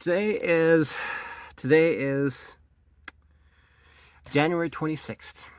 Today is January 26th.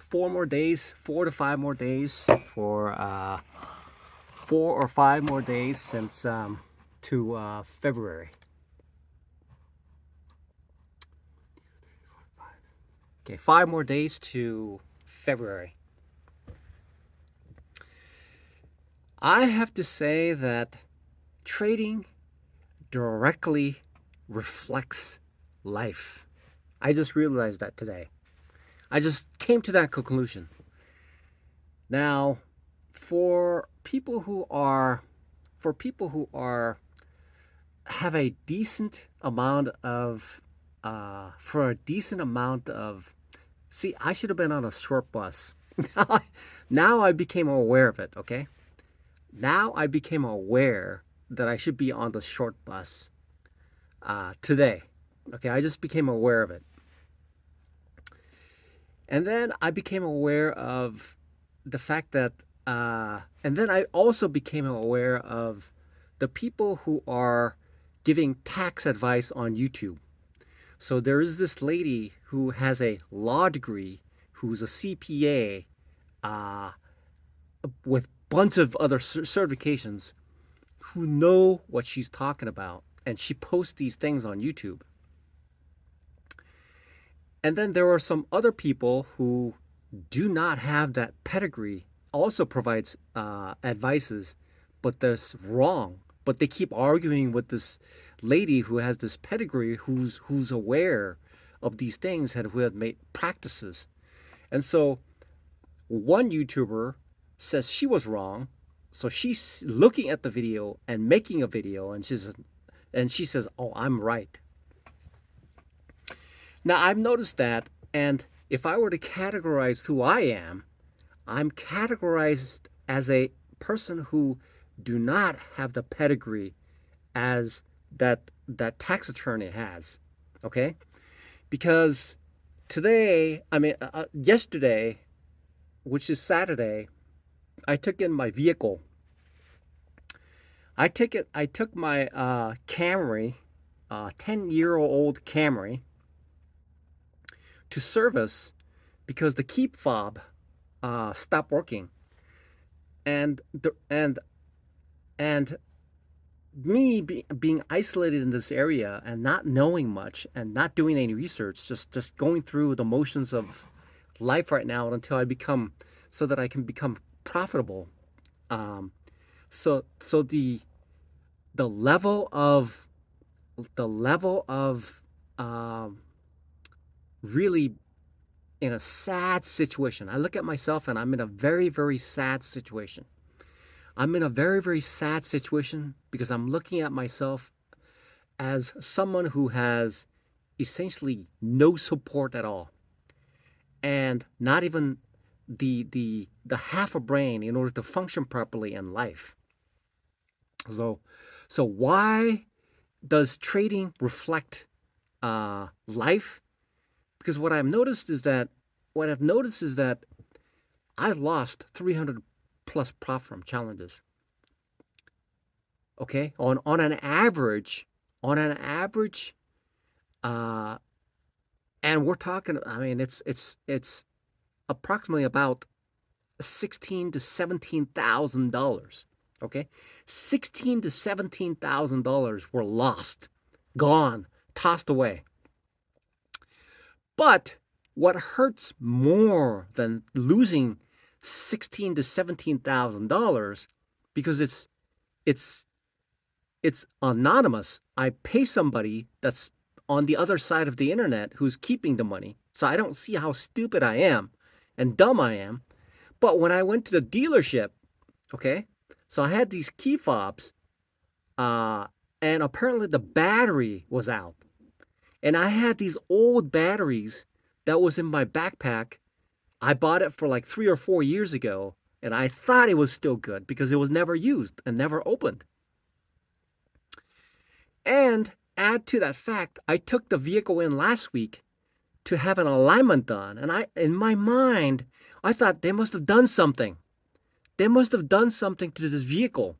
4 more days, 4 to 5 more days for 4 or 5 more days since to February. Okay, 5 more days to February. I have to say that trading directly reflects life. I just realized that today. I just came to that conclusion. Now, for people who are have a decent amount of for a decent amount of see, I should have been on a short bus. Now I became aware of it, okay? Now I became aware that I should be on the short bus today. Okay, I just became aware of it. And then I became aware of the fact that, and then I also became aware of the people who are giving tax advice on YouTube. So there is this lady who has a law degree, who's a CPA, with bunch of other certifications, who know what she's talking about, and she posts these things on YouTube. And then there are some other people who do not have that pedigree, also provides advices, but that's wrong. But they keep arguing with this lady who has this pedigree, who's aware of these things and who have made practices. And so one YouTuber says she was wrong, so she's looking at the video and making a video, and she says, "Oh, I'm right." Now, I've noticed that, and if I were to categorize who I am, I'm categorized as a person who do not have the pedigree as that tax attorney has, okay? Because yesterday, which is Saturday, I took in my vehicle. I took my Camry, 10-year-old Camry, to service because the key fob stopped working, and me being isolated in this area and not knowing much and not doing any research, just going through the motions of life right now until so that I can become profitable. So the level of really in a sad situation. I look at myself and I'm in a very, very sad situation. I'm in a very, very sad situation because I'm looking at myself as someone who has essentially no support at all, and not even the half a brain in order to function properly in life. So why does trading reflect life? Because what I've noticed is that I've lost 300 plus profit from challenges. Okay, on an average, and we're talking. I mean, it's approximately about $16,000 to $17,000. Okay, $16,000 to $17,000 were lost, gone, tossed away. But what hurts more than losing $16,000 to $17,000, because it's anonymous. I pay somebody that's on the other side of the internet who's keeping the money, so I don't see how stupid I am and dumb I am. But when I went to the dealership, okay, so I had these key fobs, and apparently the battery was out. And I had these old batteries that was in my backpack. I bought it for like 3 or 4 years ago, and I thought it was still good because it was never used and never opened. And add to that fact, I took the vehicle in last week to have an alignment done, and in my mind, I thought they must have done something. They must have done something to this vehicle.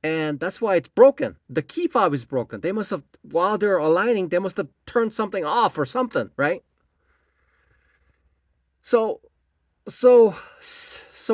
and that's why it's broken. The key fob is broken. They must have, while they're aligning, they must have turned something off or something, right? So, so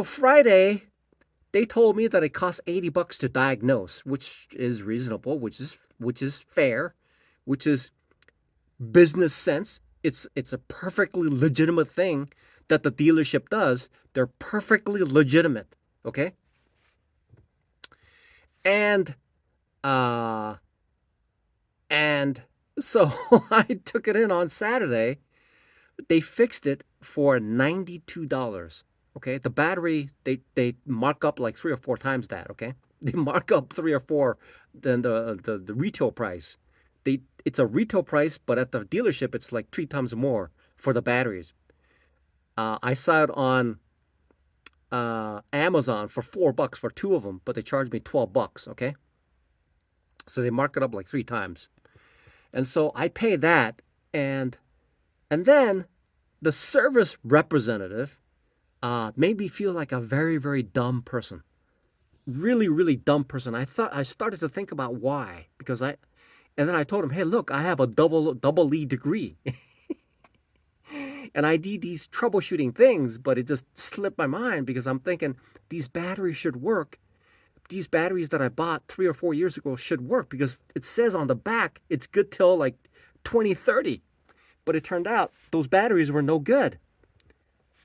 Friday, they told me that it costs $80 to diagnose, which is reasonable, which is fair, which is business sense. It's a perfectly legitimate thing that the dealership does. They're perfectly legitimate, okay? And uh and so I took it in on Saturday. They fixed it for $92. Okay? The battery, they mark up like 3 or 4 times that, okay? They mark up 3 or 4 than the retail price. It's a retail price, but at the dealership it's like 3 times more for the batteries. I saw it on Amazon for $4 for 2 of them, but they charged me $12. Okay, so they mark it up like 3 times, and so I pay that, and then the service representative made me feel like a very very dumb person, really really dumb person. I started to think about why, because and then I told him, hey, look, I have a double E degree. And I did these troubleshooting things, but it just slipped my mind because I'm thinking these batteries should work. These batteries that I bought 3 or 4 years ago should work because it says on the back it's good till like 2030. But it turned out those batteries were no good.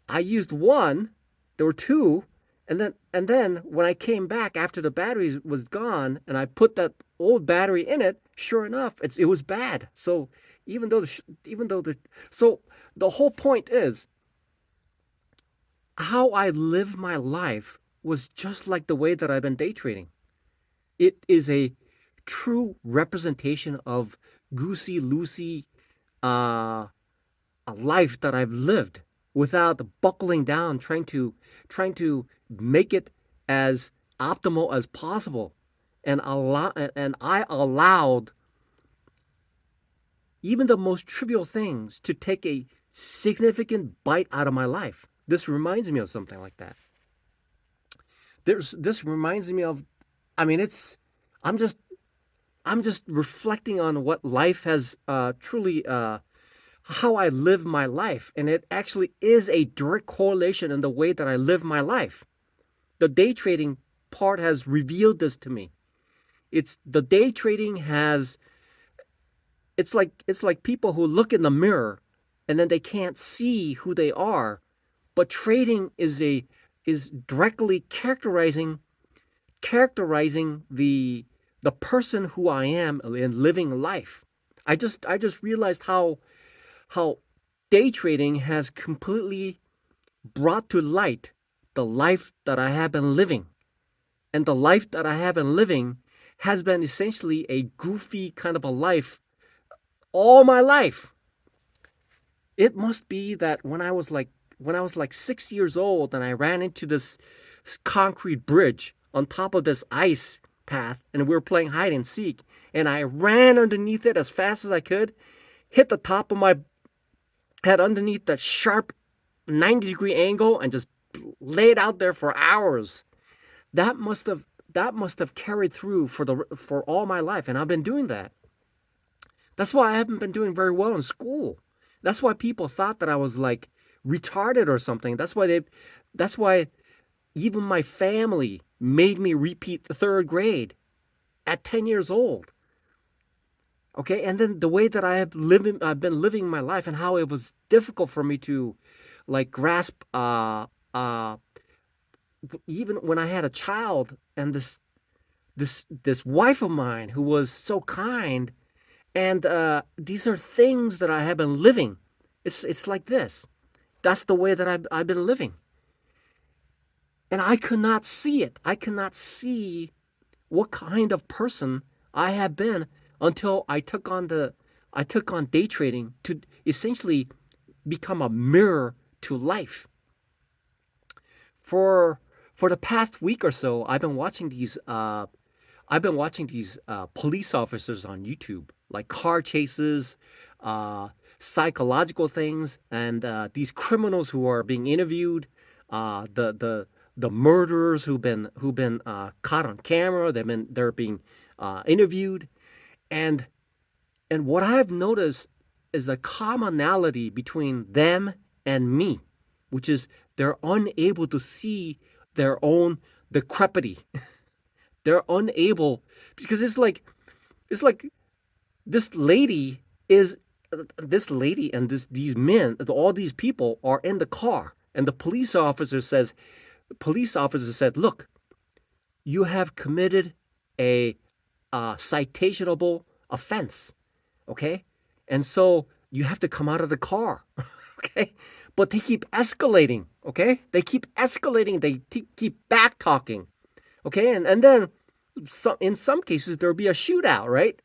I used one, there were two, and then when I came back after the batteries was gone and I put that old battery in it, sure enough, it was bad. So even though the so the whole point is how I live my life was just like the way that I've been day trading. It is a true representation of goosey loosey uh, a life that I've lived without buckling down, trying to make it as optimal as possible, and I allowed even the most trivial things to take a significant bite out of my life. This reminds me of something like that. This reminds me of, I mean, I'm just I'm just reflecting on what life has truly how I live my life, and it actually is a direct correlation in the way that I live my life. The day trading part has revealed this to me. It's the day trading has it's like people who look in the mirror and then they can't see who they are, but trading is directly characterizing the person who I am in living life. I just realized how day trading has completely brought to light the life that I have been living. And the life that I have been living has been essentially a goofy kind of a life all my life. It must be that when I was like 6 years old and I ran into this concrete bridge on top of this ice path and we were playing hide and seek and I ran underneath it as fast as I could, hit the top of my head underneath that sharp 90-degree angle and just laid out there for hours. That must have that must have carried through for all my life, and I've been doing that. That's why I haven't been doing very well in school. That's why people thought that I was like retarded or something. That's why even my family made me repeat the third grade at 10 years old. Okay, and then the way that I've been living my life, and how it was difficult for me to like grasp even when I had a child, and this wife of mine who was so kind, and these are things that I have been living. It's like this. That's the way that I've been living, and I could not see it. I cannot see what kind of person I have been until I took on day trading to essentially become a mirror to life. For the past week or so, I've been watching these police officers on YouTube, like car chases, uh, psychological things, and these criminals who are being interviewed. The the murderers who've been caught on camera. They're being interviewed, and what I've noticed is a commonality between them and me, which is they're unable to see their own decrepity. They're unable because it's like this lady is this lady and these men, all these people are in the car, and the police officer said, "Look, you have committed a citationable offense, okay? And so you have to come out of the car." Okay? But they keep escalating, okay? They keep escalating, they keep back talking, okay? And then in some cases there'll be a shootout, right?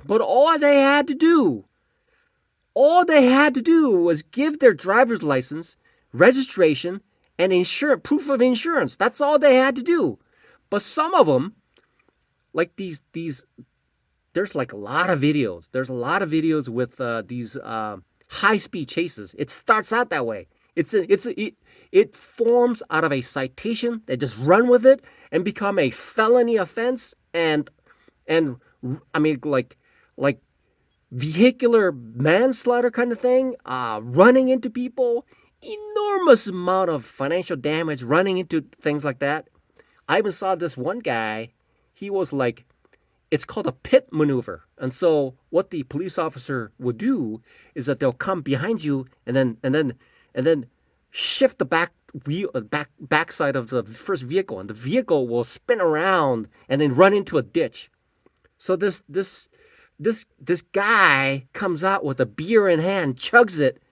But all they had to do was give their driver's license, registration, and proof of insurance. That's all they had to do. But some of them, like these there's like a lot of videos. There's a lot of videos with these high speed chases. It starts out that way. It forms out of a citation. They just run with it and become a felony offense, and I mean like vehicular manslaughter kind of thing. Running into people, enormous amount of financial damage, running into things like that. I even saw this one guy. He was like, it's called a pit maneuver. And so what the police officer would do is that they'll come behind you and then shift the backside of the first vehicle, and the vehicle will spin around and then run into a ditch. So this guy comes out with a beer in hand, chugs it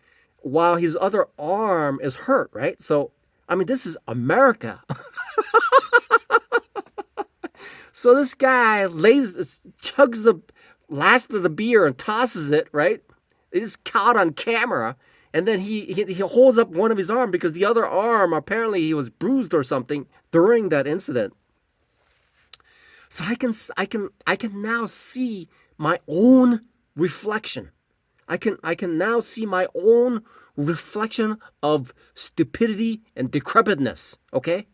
while his other arm is hurt, right? So I mean, this is America. So this guy chugs the last of the beer and tosses it, right? It's caught on camera. And then he holds up one of his arm because the other arm, apparently he was bruised or something during that incident. So I can now see my own reflection. I can now see my own reflection of stupidity and decrepitness, okay?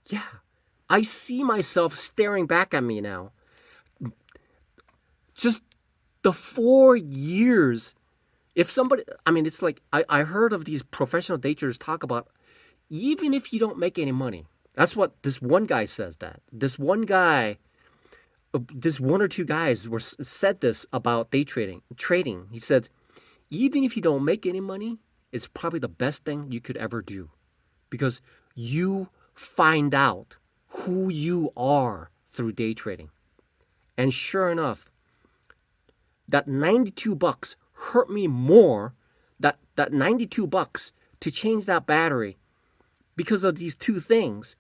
Yeah. I see myself staring back at me now. Just the 4 years. If somebody, I mean, it's like I heard of these professional daters talk about, even if you don't make any money. That's what this one guy says. That this one or two guys said this about day trading. He said, even if you don't make any money, it's probably the best thing you could ever do, because you find out who you are through day trading. And sure enough, that $92 hurt me more. That $92 to change that battery because of these two things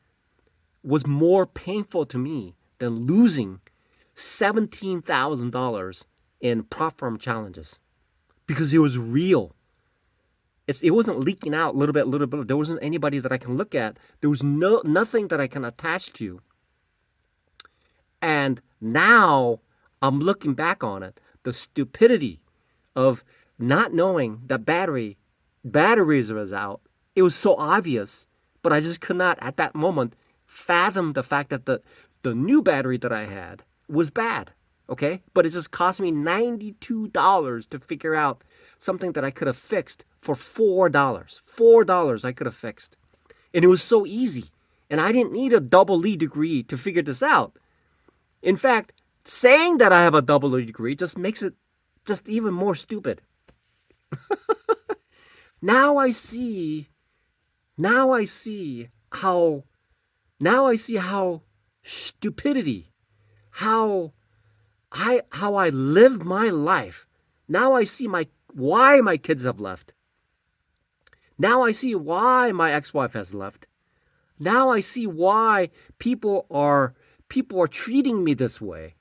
was more painful to me than losing $17,000 in prop firm challenges, because it was real. It wasn't leaking out little bit. There wasn't anybody that I can look at. There was nothing that I can attach to. And now I'm looking back on it, the stupidity of not knowing that batteries was out. It was so obvious, but I just could not at that moment fathom the fact that the new battery that I had was bad. Okay? But it just cost me $92 to figure out something that I could have fixed for $4. $4 I could have fixed. And it was so easy. And I didn't need a double E degree to figure this out. In fact, saying that I have a double E degree just makes it just even more stupid. Now I see how stupidity, how I live my life. Now I see why my kids have left. Now I see why my ex-wife has left. Now I see why people are treating me this way.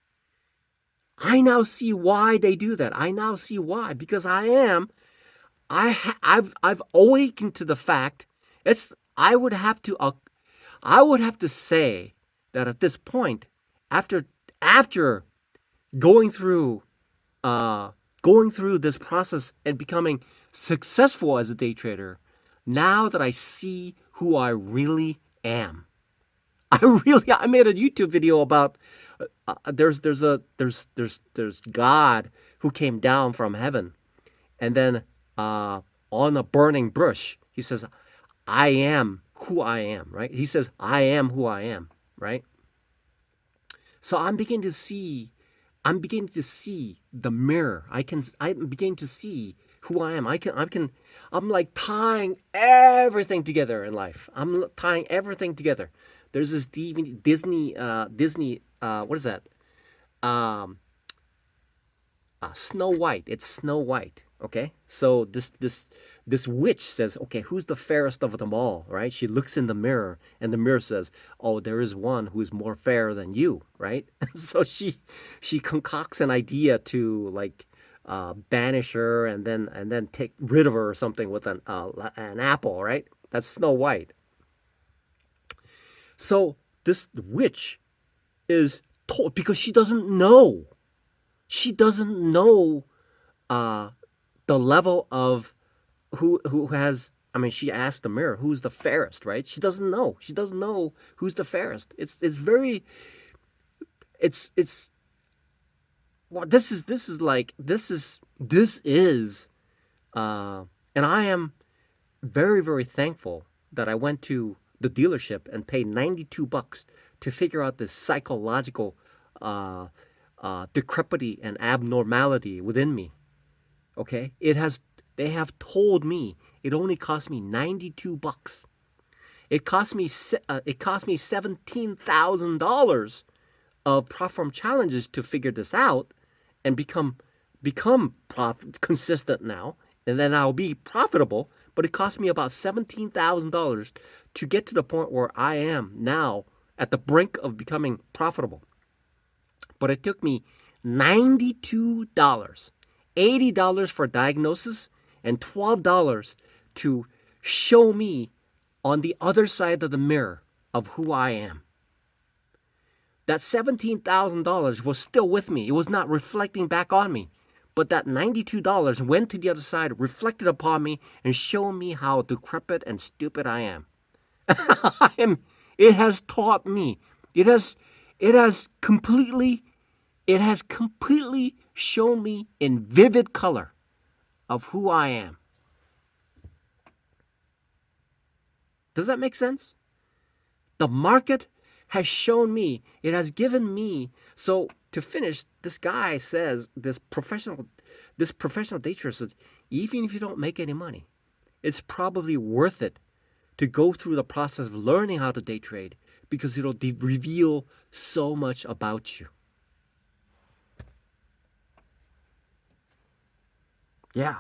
I now see why they do that. I now see why, because I've awakened to the fact. I would have to say that at this point, after going through going through this process and becoming successful as a day trader, now that I see who I really am. I made a YouTube video about there's God who came down from heaven, and then uh, on a burning bush he says, I am who I am, right? He says, I am who I am, right? So I'm beginning to see the mirror. I'm beginning to see who I am. I'm like tying everything together in life. I'm tying everything together. There's this Disney, what is that? Um, Snow White. It's Snow White. Okay, so this witch says, okay, who's the fairest of them all, right? She looks in the mirror, and the mirror says, oh, there is one who is more fair than you, right? So she concocts an idea to like banish her and then take rid of her or something with an apple, right? That's Snow White. So this witch is told because she doesn't know. She doesn't know uh, the level of who has. I mean, she asked the mirror, "Who's the fairest?" Right? She doesn't know. She doesn't know who's the fairest. It's very. It's. Well, this is uh, and I am very very thankful that I went to the dealership and paid $92 to figure out this psychological uh, decrepity and abnormality within me. Okay, they have told me it only cost me $92. It cost me $17,000 of platform challenges to figure this out and consistent now, and then I'll be profitable. But it cost me about $17,000 to get to the point where I am now at the brink of becoming profitable. But it took me $92, $80 for diagnosis, and $12 to show me on the other side of the mirror of who I am. That $17,000 was still with me. It was not reflecting back on me. But that $92 went to the other side, reflected upon me, and showed me how decrepit and stupid I am. It has taught me. It has it has completely it has completely shown me in vivid color of who I am. Does that make sense? The market has shown me, it has given me. So to finish, this guy says, this professional day trader says, even if you don't make any money, it's probably worth it to go through the process of learning how to day trade because it'll reveal so much about you. Yeah.